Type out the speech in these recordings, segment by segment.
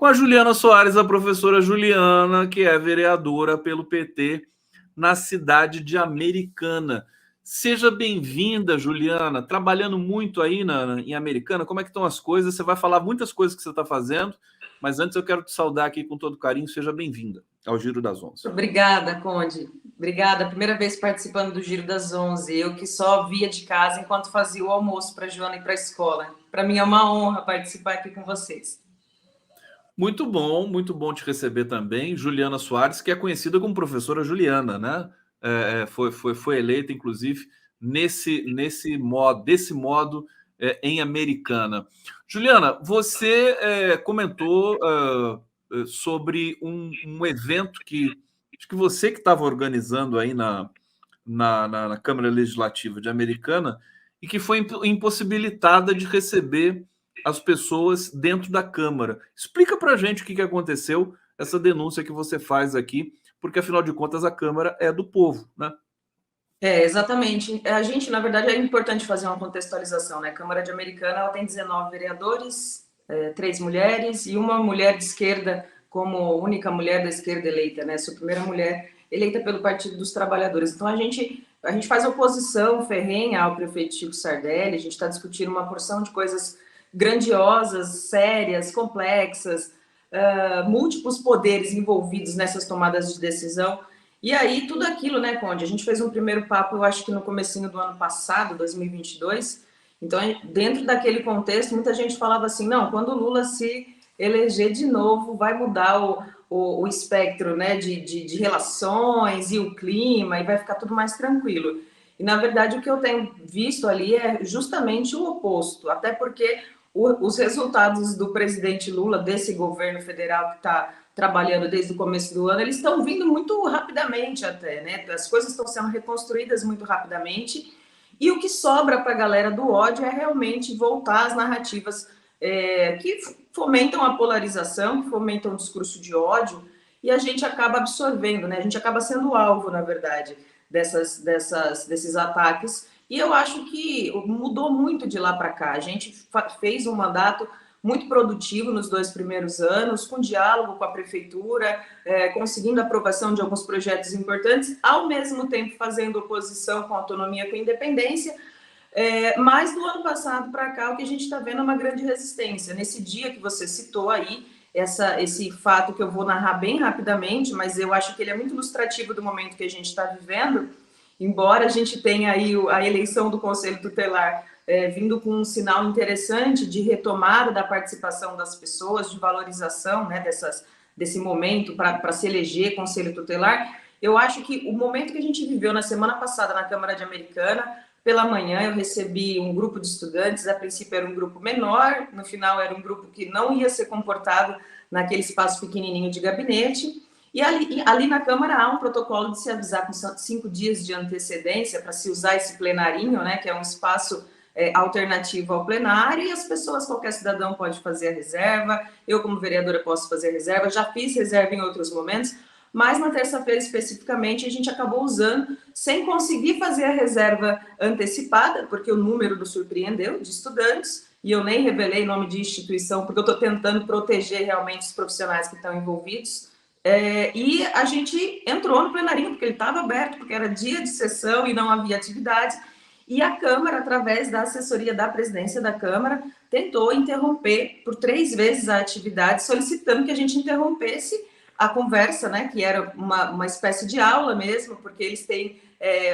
a Juliana Soares, a professora Juliana, que é vereadora pelo PT na cidade de Americana. Seja bem-vinda, Juliana. Trabalhando muito aí em Americana, como é que estão as coisas? Você vai falar muitas coisas que você está fazendo, mas antes eu quero te saudar aqui com todo carinho. Seja bem-vinda ao Giro das 11. Obrigada, Conde. Obrigada. Primeira vez participando do Giro das 11. Eu que só via de casa enquanto fazia o almoço para a Joana ir para a escola. Para mim é uma honra participar aqui com vocês. Muito bom te receber também, Juliana Soares, que é conhecida como professora Juliana, né? Foi eleita, inclusive, desse modo em Americana. Juliana, você comentou sobre um evento que acho que você que estava organizando aí na Câmara Legislativa de Americana e que foi impossibilitada de receber as pessoas dentro da Câmara. Explica para a gente o que aconteceu, essa denúncia que você faz aqui, porque afinal de contas a Câmara é do povo, né? Exatamente. A gente, na verdade, é importante fazer uma contextualização, né? A Câmara de Americana ela tem 19 vereadores, 3 mulheres e uma mulher de esquerda como única mulher da esquerda eleita, né? Sua primeira mulher eleita pelo Partido dos Trabalhadores. Então, a gente faz oposição ferrenha ao prefeito Chico Sardelli, a gente está discutindo uma porção de coisas grandiosas, sérias, complexas, múltiplos poderes envolvidos nessas tomadas de decisão. E aí, tudo aquilo, né, Conde? A gente fez um primeiro papo, eu acho que no comecinho do ano passado, 2022. Então, dentro daquele contexto, muita gente falava assim, não, quando o Lula se eleger de novo, vai mudar o espectro, né, de relações e o clima, e vai ficar tudo mais tranquilo. E, na verdade, o que eu tenho visto ali é justamente o oposto, até porque os resultados do presidente Lula, desse governo federal que está trabalhando desde o começo do ano, eles estão vindo muito rapidamente até, né? As coisas estão sendo reconstruídas muito rapidamente e o que sobra para a galera do ódio é realmente voltar às narrativas que fomentam a polarização, que fomentam o discurso de ódio e a gente acaba absorvendo, né? A gente acaba sendo alvo, na verdade, desses ataques. E eu acho que mudou muito de lá para cá. A gente fez um mandato muito produtivo nos 2 primeiros anos, com diálogo com a prefeitura, conseguindo a aprovação de alguns projetos importantes, ao mesmo tempo fazendo oposição com autonomia, com independência. Mas do ano passado para cá, o que a gente está vendo é uma grande resistência. Nesse dia que você citou aí, esse fato que eu vou narrar bem rapidamente, mas eu acho que ele é muito ilustrativo do momento que a gente está vivendo, embora a gente tenha aí a eleição do Conselho Tutelar vindo com um sinal interessante de retomada da participação das pessoas, de valorização, né, desse momento para se eleger Conselho Tutelar, eu acho que o momento que a gente viveu na semana passada na Câmara de Americana, pela manhã eu recebi um grupo de estudantes, a princípio era um grupo menor, no final era um grupo que não ia ser comportado naquele espaço pequenininho de gabinete, e ali na Câmara há um protocolo de se avisar com 5 dias de antecedência para se usar esse plenarinho, né, que é um espaço alternativo ao plenário, e as pessoas, qualquer cidadão pode fazer a reserva, eu como vereadora posso fazer a reserva, já fiz reserva em outros momentos, mas na terça-feira especificamente a gente acabou usando, sem conseguir fazer a reserva antecipada, porque o número nos surpreendeu, de estudantes, e eu nem revelei nome de instituição, porque eu estou tentando proteger realmente os profissionais que estão envolvidos, e a gente entrou no plenarinho, porque ele estava aberto, porque era dia de sessão e não havia atividade, e a Câmara, através da assessoria da presidência da Câmara, tentou interromper por 3 vezes a atividade, solicitando que a gente interrompesse a conversa, né, que era uma espécie de aula mesmo, porque eles têm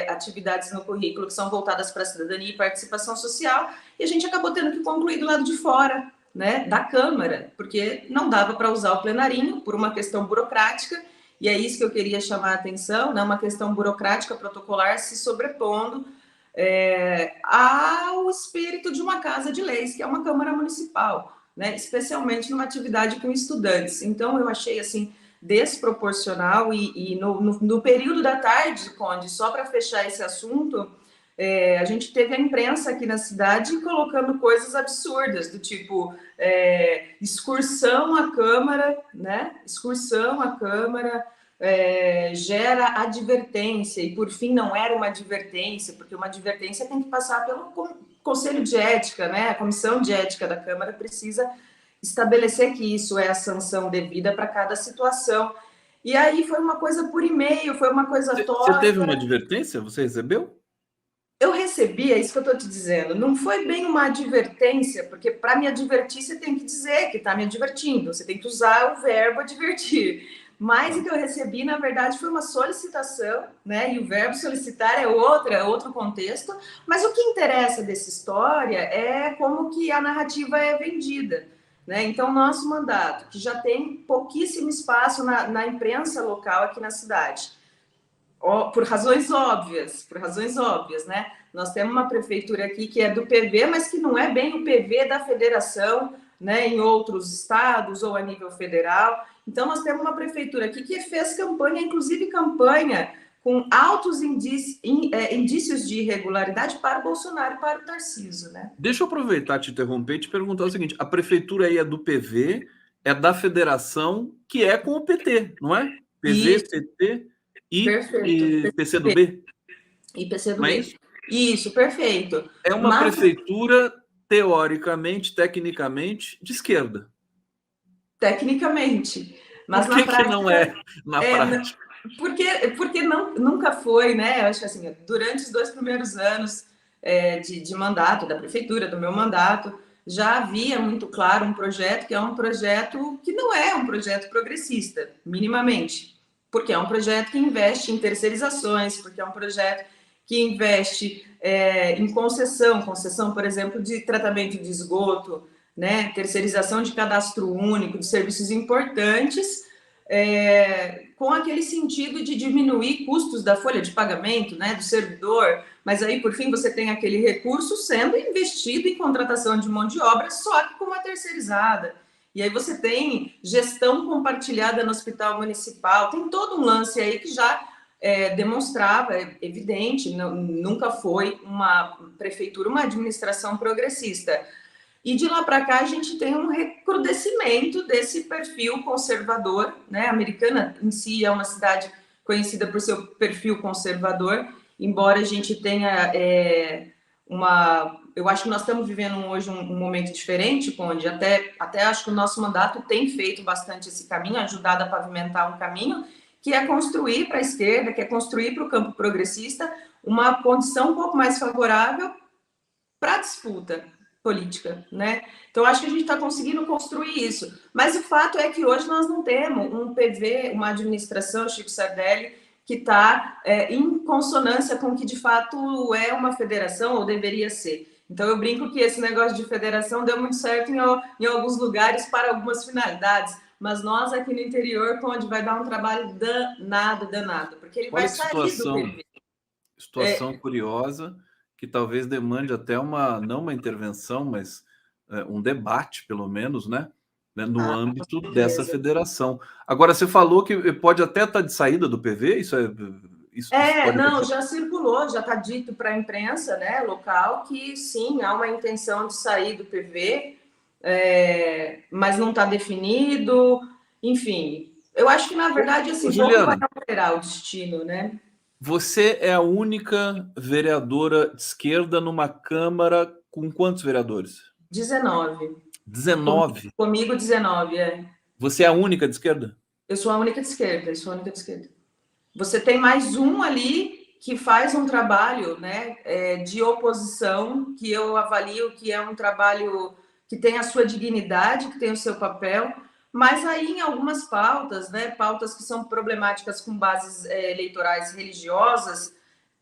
atividades no currículo que são voltadas para a cidadania e participação social, e a gente acabou tendo que concluir do lado de fora, né, da Câmara, porque não dava para usar o plenarinho por uma questão burocrática, e é isso que eu queria chamar a atenção, né, uma questão burocrática protocolar se sobrepondo ao espírito de uma casa de leis, que é uma Câmara Municipal, né, especialmente numa atividade com estudantes. Então, eu achei, assim, desproporcional e no período da tarde, Conde, só para fechar esse assunto, a gente teve a imprensa aqui na cidade colocando coisas absurdas, do tipo excursão à Câmara, né? Excursão à Câmara gera advertência, e por fim não era uma advertência, porque uma advertência tem que passar pelo Conselho de Ética, né? A Comissão de Ética da Câmara precisa estabelecer que isso é a sanção devida para cada situação. E aí foi uma coisa por e-mail, foi uma coisa Você teve torta. uma advertência? Você recebeu? Eu recebi, é isso que eu estou te dizendo, não foi bem uma advertência, porque para me advertir você tem que dizer que está me advertindo, você tem que usar o verbo advertir. Mas o que eu recebi, na verdade, foi uma solicitação, né? E o verbo solicitar é outro contexto. Mas o que interessa dessa história é como que a narrativa é vendida, né? Então, nosso mandato, que já tem pouquíssimo espaço na imprensa local aqui na cidade, por razões óbvias, né? Nós temos uma prefeitura aqui que é do PV, mas que não é bem o PV da federação, né, em outros estados ou a nível federal. Então, nós temos uma prefeitura aqui que fez campanha, inclusive campanha com altos indícios de irregularidade para o Bolsonaro e para o Tarcísio, né? Deixa eu aproveitar, te interromper e te perguntar o seguinte: a prefeitura aí é do PV, é da federação, que é com o PT, não é? PV, Isso, PT perfeito. e PCdoB, E não é PCdoB. isso? Isso, perfeito. É uma Mas prefeitura, teoricamente, tecnicamente, de esquerda. tecnicamente, mas Por na que não prática é na prática? porque não, nunca foi, né? Eu acho que assim, durante os 2 primeiros anos de mandato da prefeitura, do meu mandato, já havia muito claro um projeto que é um projeto que não é um projeto progressista, minimamente, porque é um projeto que investe em terceirizações, porque é um projeto que investe em concessão, por exemplo, de tratamento de esgoto, né? Terceirização de cadastro único, de serviços importantes com aquele sentido de diminuir custos da folha de pagamento, né, do servidor, mas aí, por fim, você tem aquele recurso sendo investido em contratação de mão de obra, só que com uma terceirizada. E aí você tem gestão compartilhada no hospital municipal, tem todo um lance aí que já demonstrava, é evidente, nunca foi uma prefeitura, uma administração progressista. E de lá para cá a gente tem um recrudescimento desse perfil conservador, né? A Americana em si é uma cidade conhecida por seu perfil conservador, embora a gente tenha eu acho que nós estamos vivendo hoje um momento diferente, Conde, até acho que o nosso mandato tem feito bastante esse caminho, ajudado a pavimentar um caminho, que é construir para a esquerda, que é construir para o campo progressista uma condição um pouco mais favorável para a disputa política, né? Então acho que a gente está conseguindo construir isso. Mas o fato é que hoje nós não temos um PV, uma administração, Chico Sardelli, que está em consonância com o que de fato é uma federação ou deveria ser. Então eu brinco que esse negócio de federação deu muito certo em alguns lugares para algumas finalidades, mas nós aqui no interior, onde vai dar um trabalho danado, porque ele vai Olha que sair do PV. situação curiosa, que talvez demande até não uma intervenção, mas um debate, pelo menos, né? No âmbito dessa Beleza. federação. Agora, você falou que pode até estar de saída do PV, isso pode Não, acontecer? já circulou, já está dito para a imprensa, né, local, que sim, há uma intenção de sair do PV, mas não está definido, enfim. Eu acho que, na verdade, Ô, assim, pouco vai Juliana, alterar o destino, né? você é a única vereadora de esquerda numa Câmara com quantos vereadores? 19. 19. Comigo, 19, é. Você é a única de esquerda? Eu sou a única de esquerda, eu sou a única de esquerda. Você tem mais um ali que faz um trabalho, né, de oposição, que eu avalio que é um trabalho que tem a sua dignidade, que tem o seu papel, mas aí em algumas pautas, né, pautas que são problemáticas com bases eleitorais religiosas,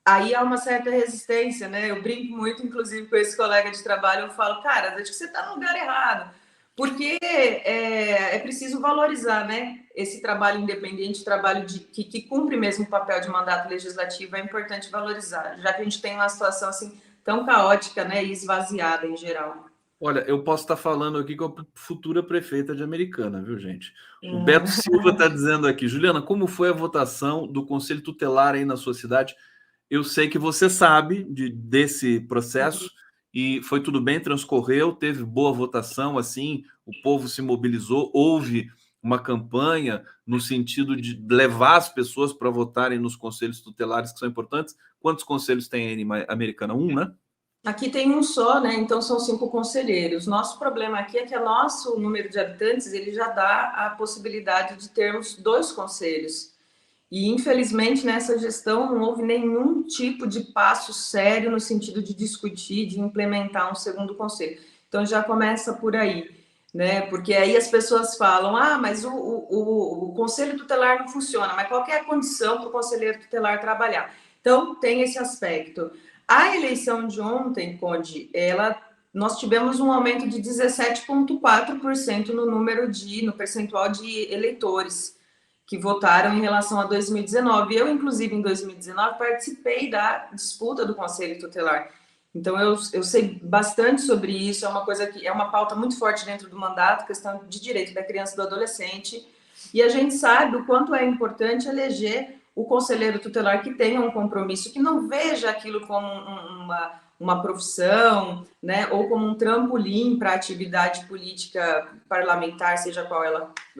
aí há uma certa resistência, né? Eu brinco muito, inclusive, com esse colega de trabalho, eu falo, cara, acho que você está no lugar errado, porque é preciso valorizar, né? Esse trabalho independente, trabalho que cumpre mesmo o papel de mandato legislativo, é importante valorizar, já que a gente tem uma situação assim tão caótica, né, e esvaziada em geral. Olha, eu posso estar falando aqui com a futura prefeita de Americana, viu, gente? O Beto Silva está dizendo aqui, Juliana, como foi a votação do Conselho Tutelar aí na sua cidade? Eu sei que você sabe desse processo e foi tudo bem, transcorreu, teve boa votação, assim, o povo se mobilizou, houve uma campanha no sentido de levar as pessoas para votarem nos conselhos tutelares que são importantes. Quantos conselhos tem aí em Americana? Um, né? Aqui tem um só, né? Então são 5 conselheiros. Nosso problema aqui é que o nosso número de habitantes ele já dá a possibilidade de termos 2 conselhos. E infelizmente nessa gestão não houve nenhum tipo de passo sério no sentido de discutir, de implementar um segundo conselho. Então já começa por aí, né? Porque aí as pessoas falam: ah, mas o conselho tutelar não funciona, mas qual que é a condição para o conselheiro tutelar trabalhar? Então tem esse aspecto. A eleição de ontem, Conde, nós tivemos um aumento de 17,4% no percentual de eleitores que votaram em relação a 2019. Eu, inclusive, em 2019, participei da disputa do Conselho Tutelar. Então, eu sei bastante sobre isso, é uma coisa que é uma pauta muito forte dentro do mandato, questão de direito da criança e do adolescente, e a gente sabe o quanto é importante eleger o conselheiro tutelar que tenha um compromisso, que não veja aquilo como uma profissão, né, ou como um trampolim para a atividade política parlamentar, seja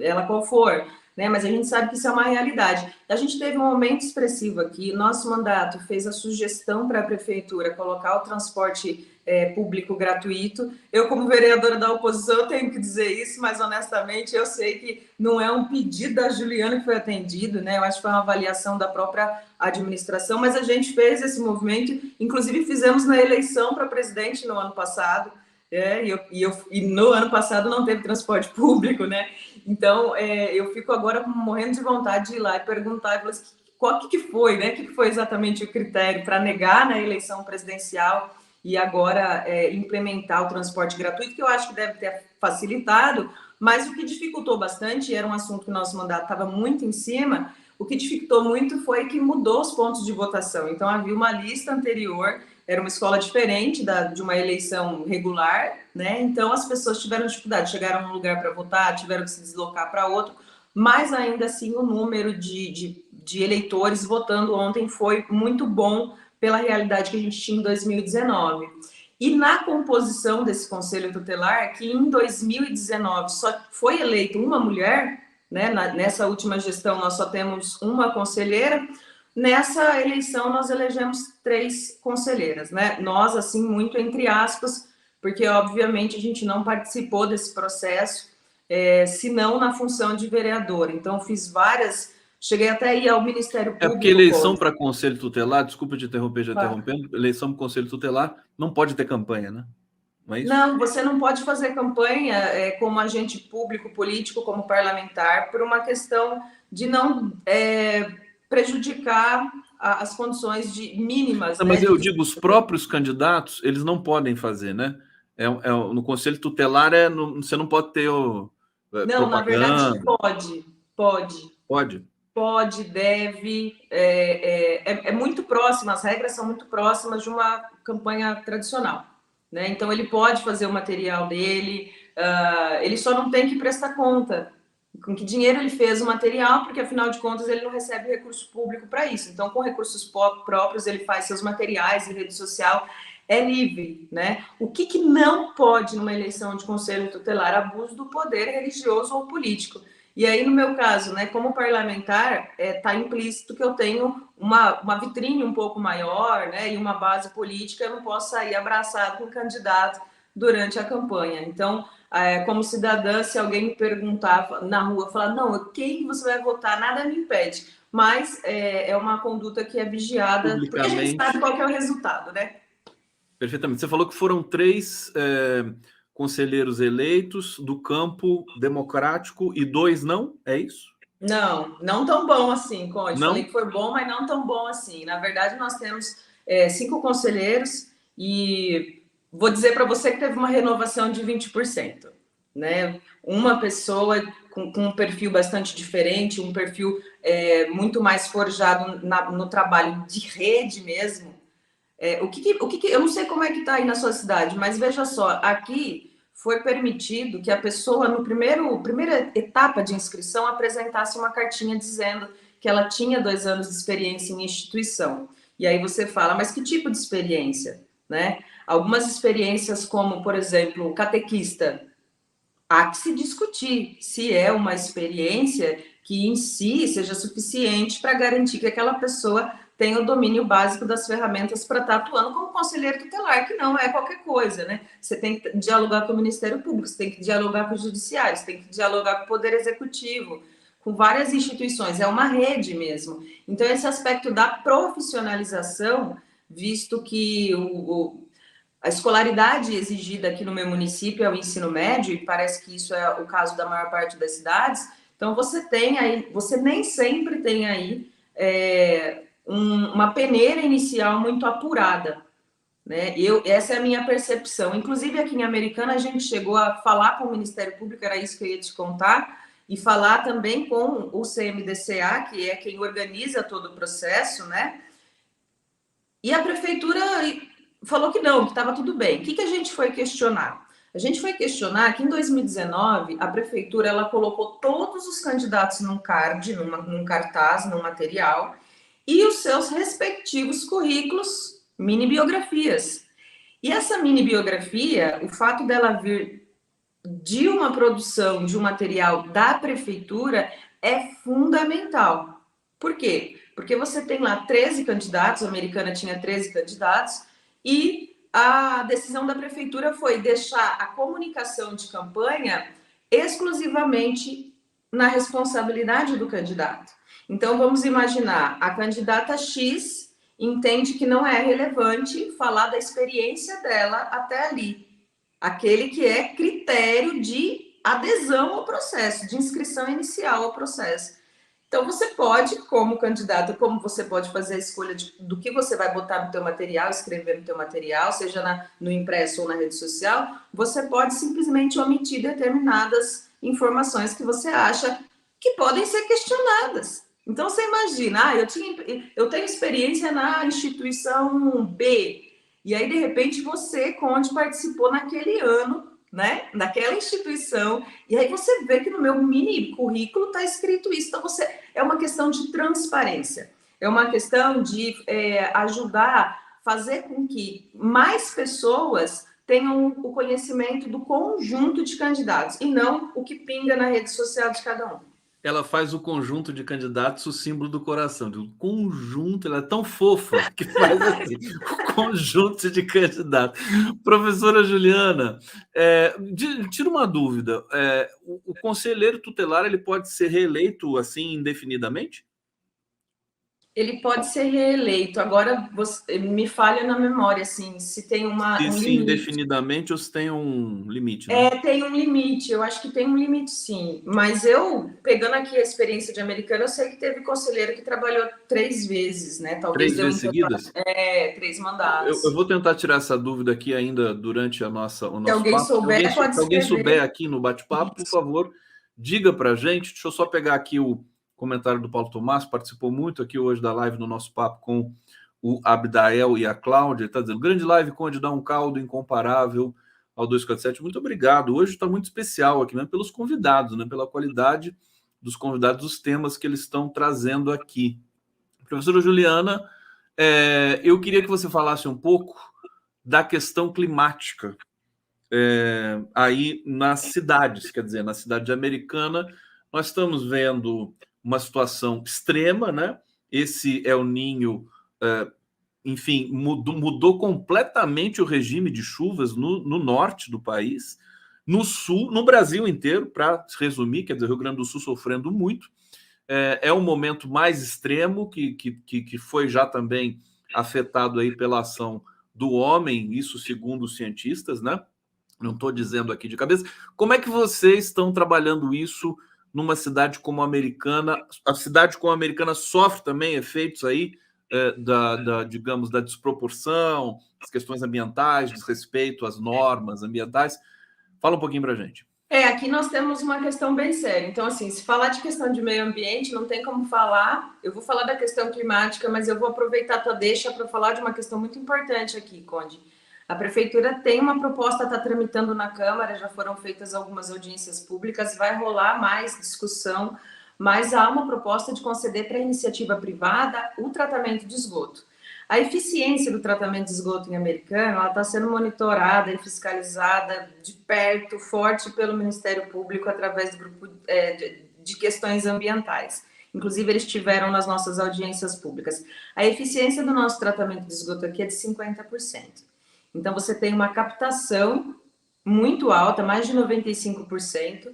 ela qual for, né? Mas a gente sabe que isso é uma realidade. A gente teve um aumento expressivo aqui. Nosso mandato fez a sugestão para a prefeitura colocar o transporte público gratuito. Eu, como vereadora da oposição, eu tenho que dizer isso, mas honestamente eu sei que não é um pedido da Juliana que foi atendido, né? Eu acho que foi uma avaliação da própria administração, mas a gente fez esse movimento, inclusive fizemos na eleição para presidente no ano passado. E no ano passado não teve transporte público, né? Então, eu fico agora morrendo de vontade de ir lá e perguntar o que foi, né? O que foi exatamente o critério para negar na eleição presidencial e agora implementar o transporte gratuito, que eu acho que deve ter facilitado, mas o que dificultou bastante, era um assunto que o nosso mandato estava muito em cima, o que dificultou muito foi que mudou os pontos de votação. Então, havia uma lista anterior, era uma escola diferente de uma eleição regular, né? Então as pessoas tiveram dificuldade, chegaram num lugar para votar, tiveram que se deslocar para outro, mas ainda assim o número de eleitores votando ontem foi muito bom pela realidade que a gente tinha em 2019. E na composição desse Conselho Tutelar, que em 2019 só foi eleita uma mulher, né? Nessa última gestão nós só temos uma conselheira. Nessa eleição, nós elegemos 3 conselheiras, né? Nós, assim, muito entre aspas, porque, obviamente, a gente não participou desse processo, senão na função de vereadora. Então, fiz várias... Cheguei até a ir ao Ministério Público. Porque eleição para Conselho Tutelar, desculpa te interromper, já claro. interrompendo, eleição para Conselho Tutelar não pode ter campanha, né? Não é isso? Não, você não pode fazer campanha como agente público, político, como parlamentar, por uma questão de não prejudicar as condições mínimas. Não, mas eu digo, os próprios candidatos, eles não podem fazer, né? No Conselho Tutelar, você não pode ter não, propaganda. Na verdade, pode. Pode? Pode, deve. É muito próximo, as regras são muito próximas de uma campanha tradicional. Né? Então, ele pode fazer o material dele, ele só não tem que prestar conta com que dinheiro ele fez o material, porque, afinal de contas, ele não recebe recurso público para isso. Então, com recursos próprios, ele faz seus materiais em rede social, é livre. Né? O que não pode numa eleição de conselho tutelar? Abuso do poder religioso ou político. E aí, no meu caso, né, como parlamentar, está implícito que eu tenho uma vitrine um pouco maior, né, e uma base política, eu não posso sair abraçado com um candidato durante a campanha. Então, como cidadã, se alguém me perguntar na rua, falar, não, quem você vai votar, nada me impede. Mas é uma conduta que é vigiada, porque a gente sabe qual que é o resultado, né? Perfeitamente. Você falou que foram 3 conselheiros eleitos do campo democrático e 2 não? É isso? Não tão bom assim, Conde. Não? Falei que foi bom, mas não tão bom assim. Na verdade, nós temos 5 conselheiros e vou dizer para você que teve uma renovação de 20%. Né? Uma pessoa com um perfil bastante diferente, um perfil muito mais forjado no trabalho de rede mesmo. Eu não sei como é que está aí na sua cidade, mas veja só, aqui foi permitido que a pessoa, primeira etapa de inscrição, apresentasse uma cartinha dizendo que ela tinha 2 anos de experiência em instituição. E aí você fala, mas que tipo de experiência? Né? Algumas experiências como, por exemplo, catequista, há que se discutir se é uma experiência que em si seja suficiente para garantir que aquela pessoa tem o domínio básico das ferramentas para estar atuando como conselheiro tutelar, que não é qualquer coisa, né? Você tem que dialogar com o Ministério Público, você tem que dialogar com o Judiciário, você tem que dialogar com o Poder Executivo, com várias instituições, é uma rede mesmo. Então, esse aspecto da profissionalização, visto que a escolaridade exigida aqui no meu município é o ensino médio, e parece que isso é o caso da maior parte das cidades, então você nem sempre tem aí uma peneira inicial muito apurada, né? Essa é a minha percepção. Inclusive, aqui em Americana, a gente chegou a falar com o Ministério Público, era isso que eu ia te contar, e falar também com o CMDCA, que é quem organiza todo o processo, né? E a prefeitura falou que não, que estava tudo bem. O que a gente foi questionar? A gente foi questionar que em 2019 a prefeitura ela colocou todos os candidatos num card, num cartaz, num material, e os seus respectivos currículos, mini biografias. E essa mini biografia, o fato dela vir de uma produção de um material da prefeitura é fundamental. Por quê? Porque você tem lá 13 candidatos, a Americana tinha 13 candidatos, e a decisão da prefeitura foi deixar a comunicação de campanha exclusivamente na responsabilidade do candidato. Então, vamos imaginar, a candidata X entende que não é relevante falar da experiência dela até ali, aquele que é critério de adesão ao processo, de inscrição inicial ao processo. Então, você pode, como candidato, como você pode fazer a escolha do que você vai botar no teu material, escrever no teu material, seja no impresso ou na rede social, você pode simplesmente omitir determinadas informações que você acha que podem ser questionadas. Então, você imagina, eu tenho experiência na instituição B, e aí, de repente, você, Conde, participou naquele ano, né, naquela instituição, e aí você vê que no meu mini currículo está escrito isso. Então, é uma questão de transparência, é uma questão de ajudar, fazer com que mais pessoas tenham o conhecimento do conjunto de candidatos, e não o que pinga na rede social de cada um. Ela faz o conjunto de candidatos o símbolo do coração. O conjunto, ela é tão fofa que faz assim, o conjunto de candidatos. Professora Juliana, tira uma dúvida. O conselheiro tutelar ele pode ser reeleito assim indefinidamente? Ele pode ser reeleito. Agora, me falha na memória, assim, se tem um se limite. Indefinidamente ou se tem um limite, né? Tem um limite, eu acho que tem um limite, sim. Mas eu, pegando aqui a experiência de Americana, eu sei que teve conselheiro que trabalhou 3 vezes, né? Talvez 3 vezes seguidas? 3 mandatos. Eu vou tentar tirar essa dúvida aqui ainda durante o nosso alguém papo. Souber, Se alguém souber aqui no bate-papo, por favor, diga para a gente. Deixa eu só pegar aqui o comentário do Paulo Tomás, participou muito aqui hoje da live no nosso papo com o Abdael e a Cláudia. Ele está dizendo, grande live, Conde, dá um caldo incomparável ao 247. Muito obrigado. Hoje está muito especial aqui, né? Pelos convidados, né? Pela qualidade dos convidados, dos temas que eles estão trazendo aqui. Professora Juliana, eu queria que você falasse um pouco da questão climática aí nas cidades, quer dizer, na cidade americana, nós estamos vendo uma situação extrema, né? Esse El Niño, enfim, mudou completamente o regime de chuvas no norte do país, no sul, no Brasil inteiro, para resumir, quer dizer, o Rio Grande do Sul sofrendo muito. É um momento mais extremo que foi já também afetado aí pela ação do homem, isso segundo os cientistas, né? Não estou dizendo aqui de cabeça. Como é que vocês estão trabalhando isso numa cidade como a Americana? A cidade como a Americana sofre também efeitos aí digamos, da desproporção, das questões ambientais, desrespeito às normas ambientais. Fala um pouquinho para a gente. Aqui nós temos uma questão bem séria. Então, assim, se falar de questão de meio ambiente, não tem como falar. Eu vou falar da questão climática, mas eu vou aproveitar a tua deixa para falar de uma questão muito importante aqui, Conde. A prefeitura tem uma proposta, está tramitando na Câmara, já foram feitas algumas audiências públicas, vai rolar mais discussão, mas há uma proposta de conceder para a iniciativa privada o tratamento de esgoto. A eficiência do tratamento de esgoto em Americana está sendo monitorada e fiscalizada de perto, forte pelo Ministério Público, através do grupo de questões ambientais. Inclusive, eles tiveram nas nossas audiências públicas. A eficiência do nosso tratamento de esgoto aqui é de 50%. Então, você tem uma captação muito alta, mais de 95%.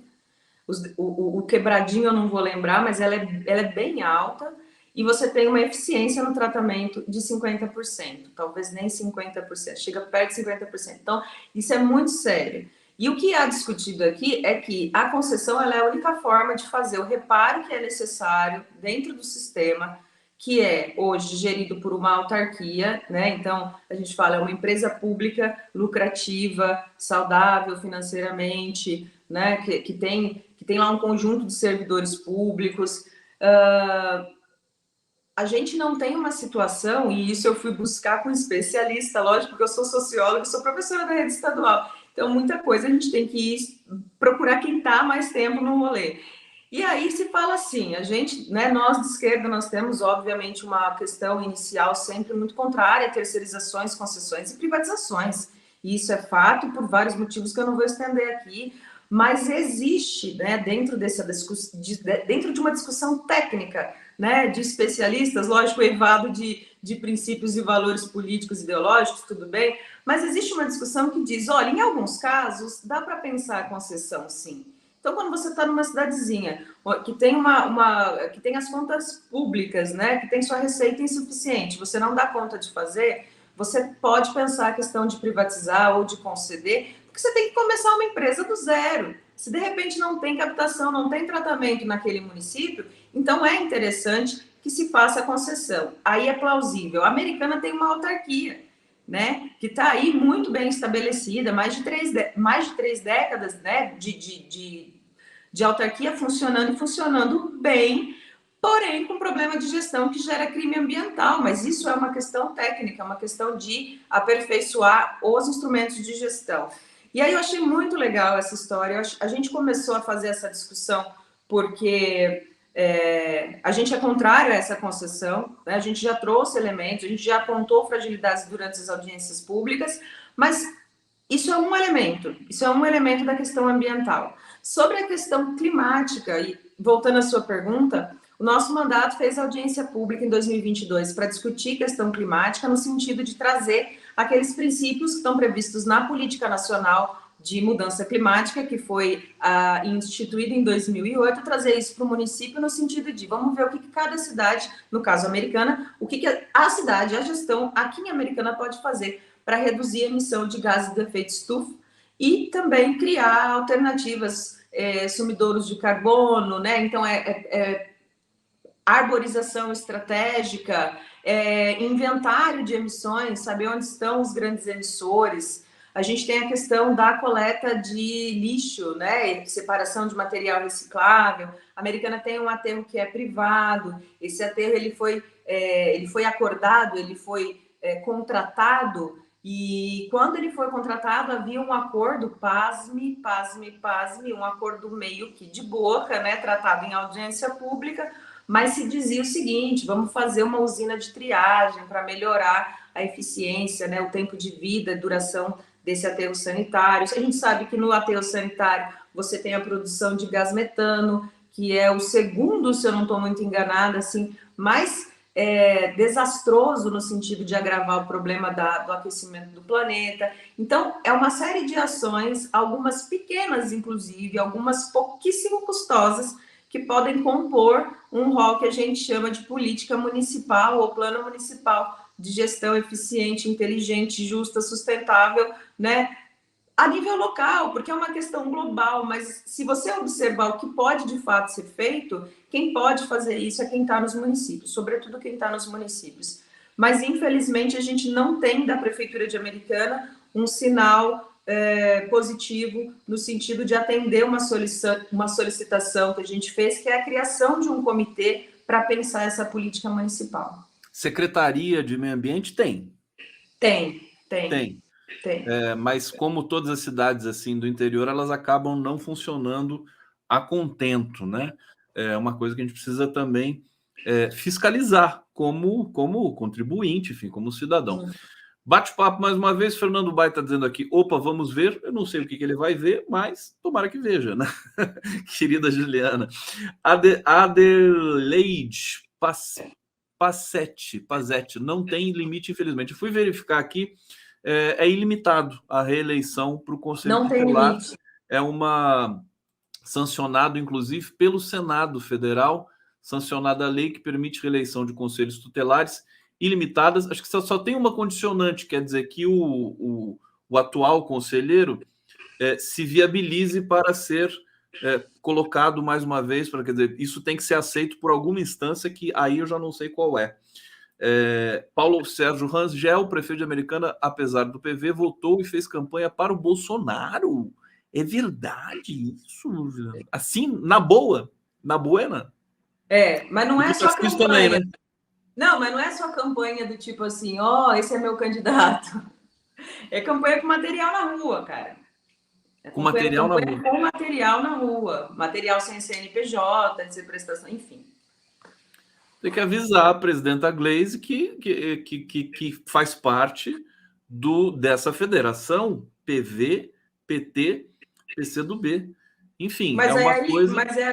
O quebradinho eu não vou lembrar, mas ela é bem alta. E você tem uma eficiência no tratamento de 50%, talvez nem 50%, chega perto de 50%. Então, isso é muito sério. E o que há discutido aqui é que a concessão ela é a única forma de fazer o reparo que é necessário dentro do sistema, que é hoje gerido por uma autarquia, né? Então, a gente fala, é uma empresa pública lucrativa, saudável financeiramente, né? Que tem lá um conjunto de servidores públicos. A gente não tem uma situação, e isso eu fui buscar com um especialista, lógico, porque eu sou socióloga, sou professora da rede estadual, então muita coisa a gente tem que ir procurar quem está mais tempo no rolê. E aí se fala assim, a gente, né, nós de esquerda, nós temos obviamente uma questão inicial sempre muito contrária a terceirizações, concessões e privatizações, e isso é fato por vários motivos que eu não vou estender aqui, mas existe, né, dentro de uma discussão técnica, né, de especialistas, lógico, evado de princípios e valores políticos e ideológicos, tudo bem, mas existe uma discussão que diz, olha, em alguns casos dá para pensar a concessão, sim. Então, quando você está numa cidadezinha que tem que tem as contas públicas, né, que tem sua receita insuficiente, você não dá conta de fazer, você pode pensar a questão de privatizar ou de conceder, porque você tem que começar uma empresa do zero. Se de repente não tem captação, não tem tratamento naquele município, então é interessante que se faça a concessão. Aí é plausível. A Americana tem uma autarquia, né, que está aí muito bem estabelecida, mais de três décadas, né, de autarquia funcionando e funcionando bem, porém com problema de gestão que gera crime ambiental, mas isso é uma questão técnica, é uma questão de aperfeiçoar os instrumentos de gestão. E aí eu achei muito legal essa história, a gente começou a fazer essa discussão porque a gente é contrário a essa concessão, né? A gente já trouxe elementos, a gente já apontou fragilidades durante as audiências públicas, mas isso é um elemento da questão ambiental. Sobre a questão climática, e voltando à sua pergunta, o nosso mandato fez audiência pública em 2022 para discutir questão climática no sentido de trazer aqueles princípios que estão previstos na política nacional de mudança climática, que foi instituída em 2008, trazer isso para o município no sentido de vamos ver o que cada cidade, no caso Americana, o que a cidade, a gestão aqui em Americana pode fazer para reduzir a emissão de gases de efeito estufa e também criar alternativas, sumidouros de carbono, né? Então, arborização estratégica, inventário de emissões, saber onde estão os grandes emissores. A gente tem a questão da coleta de lixo, né, separação de material reciclável. A Americana tem um aterro que é privado. Esse aterro ele foi acordado, ele foi contratado. E quando ele foi contratado, havia um acordo, pasme, um acordo meio que de boca, né, tratado em audiência pública, mas se dizia o seguinte, vamos fazer uma usina de triagem para melhorar a eficiência, né, o tempo de vida, a duração desse aterro sanitário. A gente sabe que no aterro sanitário você tem a produção de gás metano, que é o segundo, se eu não estou muito enganada, assim, mais desastroso no sentido de agravar o problema do aquecimento do planeta. Então, é uma série de ações, algumas pequenas, inclusive, algumas pouquíssimo custosas, que podem compor um rol que a gente chama de política municipal ou plano municipal de gestão eficiente, inteligente, justa, sustentável, né? A nível local, porque é uma questão global, mas se você observar o que pode de fato ser feito, quem pode fazer isso é quem está nos municípios, sobretudo quem está nos municípios. Mas, infelizmente, a gente não tem da Prefeitura de Americana um sinal positivo no sentido de atender uma solicitação que a gente fez, que é a criação de um comitê para pensar essa política municipal. Secretaria de Meio Ambiente tem? Tem. Mas como todas as cidades assim do interior, elas acabam não funcionando a contento, né? É uma coisa que a gente precisa também fiscalizar como contribuinte, enfim, como cidadão. Bate-papo mais uma vez, Fernando Bai está dizendo aqui, opa, vamos ver. Eu não sei o que ele vai ver, mas tomara que veja, né? Querida Juliana. Adelaide Passetti, não tem limite, infelizmente. Eu fui verificar aqui, é ilimitado a reeleição para o Conselho Não tem Tutelar. limite. É uma sancionado, inclusive, pelo Senado Federal, sancionada a lei que permite reeleição de conselhos tutelares ilimitadas. Acho que só tem uma condicionante, quer dizer que o atual conselheiro se viabilize para ser colocado mais uma vez, quer dizer, isso tem que ser aceito por alguma instância que aí eu já não sei qual é. Paulo Sérgio Rangel, prefeito de Americana, apesar do PV, votou e fez campanha para o Bolsonaro. É verdade isso? Assim, na boa? Na buena? Mas não é só campanha. Também, né? Não, mas não é só campanha do tipo assim, esse é meu candidato. É campanha com material na rua, cara. Com material na rua. Com material na rua. Material sem CNPJ, sem prestação, enfim. Tem que avisar a presidenta Gleisi que faz parte dessa federação PV, PT, PCdoB. Enfim, mas é uma coisa... Mas é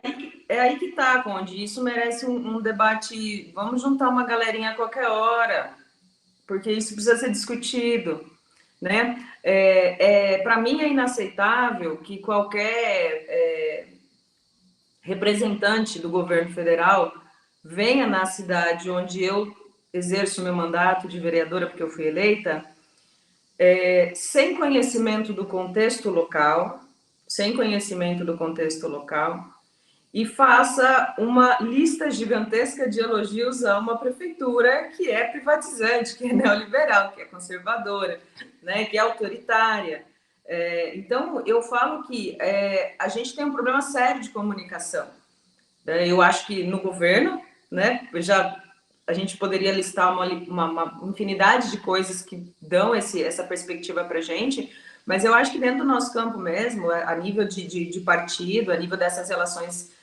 aí que tá, Conde. Isso merece um debate. Vamos juntar uma galerinha a qualquer hora, porque isso precisa ser discutido, né? Para mim é inaceitável que qualquer representante do governo federal venha na cidade onde eu exerço meu mandato de vereadora, porque eu fui eleita, sem conhecimento do contexto local, e faça uma lista gigantesca de elogios a uma prefeitura que é privatizante, que é neoliberal, que é conservadora, né, que é autoritária. Então, eu falo que a gente tem um problema sério de comunicação. Eu acho que no governo, né, a gente poderia listar uma infinidade de coisas que dão essa perspectiva para a gente, mas eu acho que dentro do nosso campo mesmo, a nível de partido, a nível dessas relações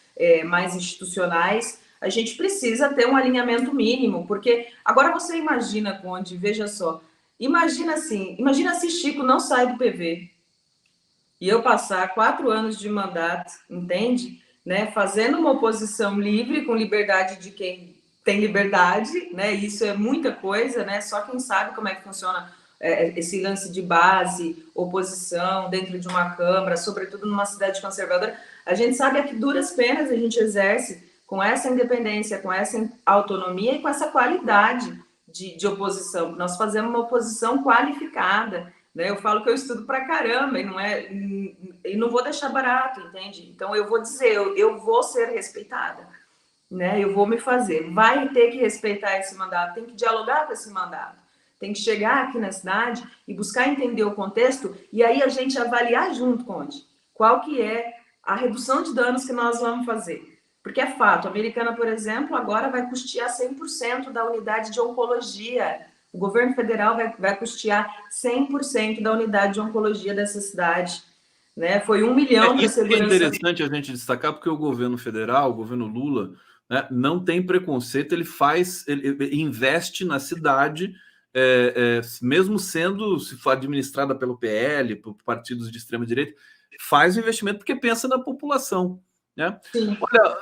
mais institucionais, a gente precisa ter um alinhamento mínimo, porque agora você imagina, Conde, veja só, imagina se Chico não sai do PV e eu passar 4 anos de mandato, entende? Né, fazendo uma oposição livre, com liberdade de quem tem liberdade, né? Isso é muita coisa, né? Só quem sabe como é que funciona esse lance de base, oposição dentro de uma Câmara, sobretudo numa cidade conservadora. A gente sabe a que duras penas a gente exerce com essa independência, com essa autonomia e com essa qualidade de oposição. Nós fazemos uma oposição qualificada, né? Eu falo que eu estudo pra caramba e não vou deixar barato, entende? Então eu vou dizer, eu vou ser respeitada, né? Eu vou me fazer. Vai ter que respeitar esse mandato, tem que dialogar com esse mandato, tem que chegar aqui na cidade e buscar entender o contexto e aí a gente avaliar junto, Conde, qual que é a redução de danos que nós vamos fazer. Porque é fato, a Americana, por exemplo, agora vai custear 100% da unidade de oncologia. O governo federal vai custear 100% da unidade de oncologia dessa cidade. Né? Foi 1 milhão para segurança. É interessante a gente destacar, porque o governo federal, o governo Lula, né, não tem preconceito, ele investe na cidade, mesmo se for administrada pelo PL, por partidos de extrema-direita, faz o investimento porque pensa na população. Né? Olha,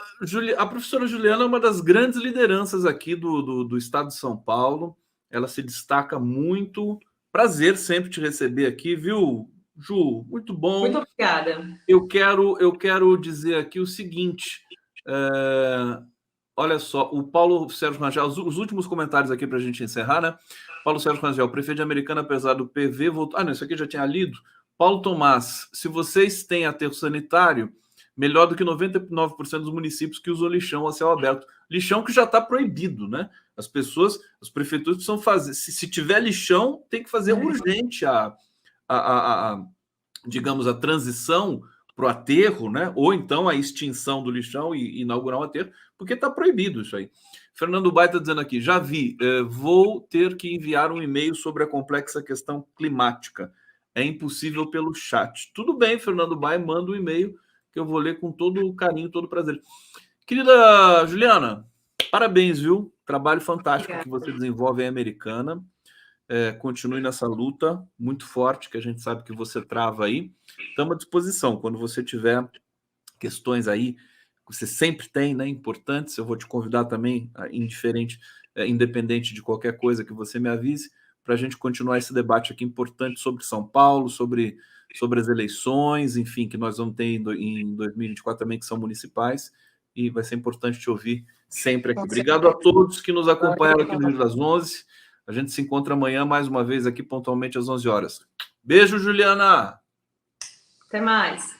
a professora Juliana é uma das grandes lideranças aqui do estado de São Paulo. Ela se destaca muito. Prazer sempre te receber aqui, viu, Ju? Muito bom. Muito obrigada. Eu quero dizer aqui o seguinte. Olha só, o Paulo Sérgio Rangel, os últimos comentários aqui para a gente encerrar, né? Paulo Sérgio Rangel, prefeito de Americana, apesar do PV, voltou. Ah, não, isso aqui eu já tinha lido. Paulo Tomás, se vocês têm aterro sanitário, melhor do que 99% dos municípios que usam lixão a céu aberto. Lixão que já está proibido, né? As prefeituras precisam fazer. Se tiver lixão, tem que fazer urgente digamos, a transição para o aterro, né? Ou então a extinção do lixão e inaugurar um aterro, porque está proibido isso aí. Fernando Bai está dizendo aqui, já vi, vou ter que enviar um e-mail sobre a complexa questão climática. É impossível pelo chat. Tudo bem, Fernando Bai, manda um e-mail que eu vou ler com todo o carinho, todo o prazer. Querida Juliana, parabéns, viu? Trabalho fantástico que você desenvolve em Americana. continue nessa luta muito forte, que a gente sabe que você trava aí. Estamos à disposição. Quando você tiver questões aí, você sempre tem, né, importantes, eu vou te convidar também, independente de qualquer coisa que você me avise, para a gente continuar esse debate aqui importante sobre São Paulo, sobre as eleições, enfim, que nós vamos ter em 2024 também, que são municipais, e vai ser importante te ouvir sempre aqui. Obrigado a todos que nos acompanharam aqui no Giro das 11. A gente se encontra amanhã, mais uma vez, aqui pontualmente às 11 horas. Beijo, Juliana! Até mais!